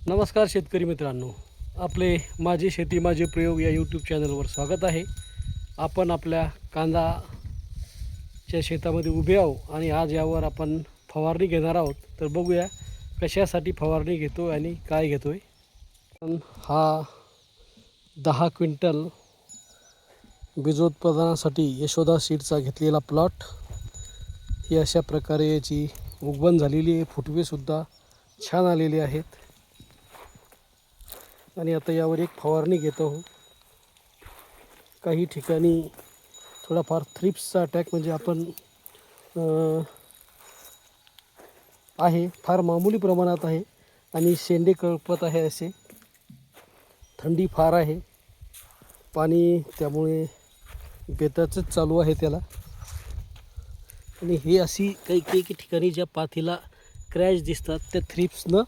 नमस्कार शेतकरी मित्रांनो, आपले माझी शेती माझे प्रयोग या यूट्यूब चॅनलवर स्वागत आहे. आपण आपल्या कांदाच्या शेतामध्ये उभे आहो आणि आज यावर आपण फवारणी घेणार आहोत. तर बघूया कशासाठी फवारणी घेतो आणि काय घेतोय. हा 10 क्विंटल बीजोत्पादनासाठी यशोदा सीडचा घेतलेला प्लॉट. ही अशा प्रकारे याची उगवण झालेली आहे, फुटवेसुद्धा छान आलेले आहेत. आणि आता यावर एक फवारणी घेतो आहोत. काही ठिकाणी थोडाफार थ्रिप्सचा अटॅक म्हणजे आपण आहे, फार मामूली प्रमाणात आहे आणि शेंडे कळपत आहे. असे थंडी फार आहे, पाणी त्यामुळे बेताचंच चालू आहे त्याला. आणि हे अशी काही ठिकाणी ज्या पाथीला क्रॅच दिसतात त्या थ्रिप्सनं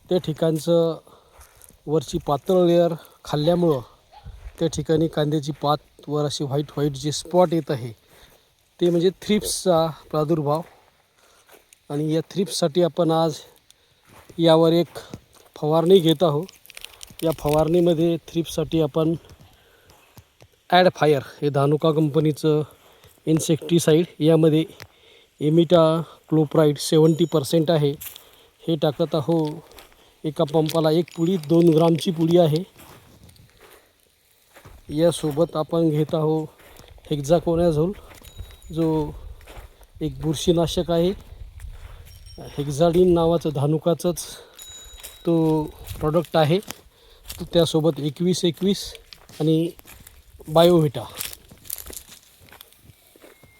त्या ठिकाणचं वरची पातळ लेअर खाल्ल्यामुळं त्या ठिकाणी कांद्याची पातवर अशी व्हाईट जे स्पॉट येत आहे ते म्हणजे थ्रिप्सचा प्रादुर्भाव. आणि या थ्रिप्ससाठी आपण आज यावर एक फवारणी घेत आहोत. या फवारणीमध्ये थ्रिप्ससाठी आपण ॲड फायर हे धानुका कंपनीचं इन्सेक्टिसाईड, यामध्ये इमिटा क्लोप्राइड 70% आहे, हे टाकत आहो. एका पंपाला 1 पुडी 2 ग्रामची पुडी आहे. यासोबत आपण घेत आहो हेक्झाकोनाझोल, जो एक बुरशीनाशक आहे. हेक्झाडिन नावाचं धानुकाचंच तो प्रॉडक्ट आहे. तो त्यासोबत 21-21 आणि बायोव्हिटा,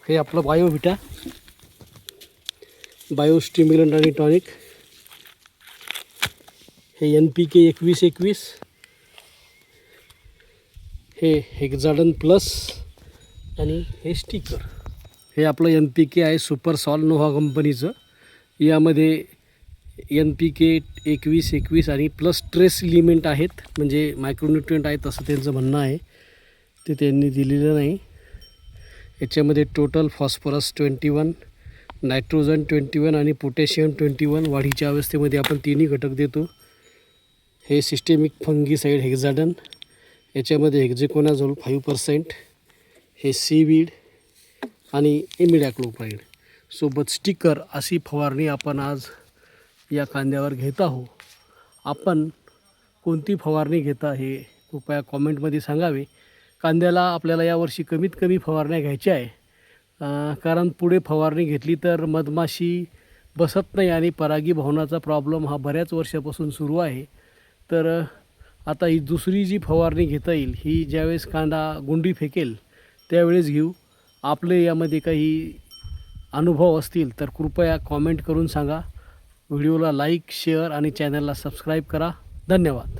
हे आपलं बायोव्हिटा बायोस्टिम्युलंट आणि टॉनिक. हे NPK 21-21, हे हेक्झाडन प्लस आणि हे स्टिकर. हे आपलं NPK आहे सुपर सॉल नोव्हा कंपनीचं. यामध्ये NPK 21-21 आणि प्लस ट्रेस एलिमेंट आहेत, म्हणजे मायक्रोन्युट्रिएंट आहेत असं त्यांचं म्हणणं आहे. ते त्यांनी दिलेलं नाही. याच्यामध्ये टोटल फॉस्फरस 21, नायट्रोजन 21 आणि पोटॅशियम 21 वाढीच्या अवस्थेमध्ये आपण तिन्ही घटक देतो. हे सिस्टेमिक फंगीसाईड हेक्झाडन, याच्यामध्ये हेक्झाकोनाझोल 5%, हे सीवीड आणि इमिडाक्लोप्राइड सोबत स्टिकर. अशी फवारणी आपण आज या कांद्यावर घेत आहोत. आपण कोणती फवारणी घेता हे कृपया कॉमेंटमध्ये सांगावे. कांद्याला आपल्याला यावर्षी कमीत कमी फवारण्या घ्यायच्या आहे, कारण पुढे फवारणी घेतली तर मधमाशी बसत नाही आणि परागीभवनाचा प्रॉब्लेम हा बऱ्याच वर्षापासून सुरू आहे. तर आता ही दुसरी जी फवारणी घेता येईल ही ज्यावेळेस कांदा गुंडी फेकेल त्यावेळेस घेऊ. आपले यामध्ये काही अनुभव असतील तर कृपया कॉमेंट करून सांगा. व्हिडिओला लाईक, शेअर आणि चॅनलला सबस्क्राईब करा. धन्यवाद.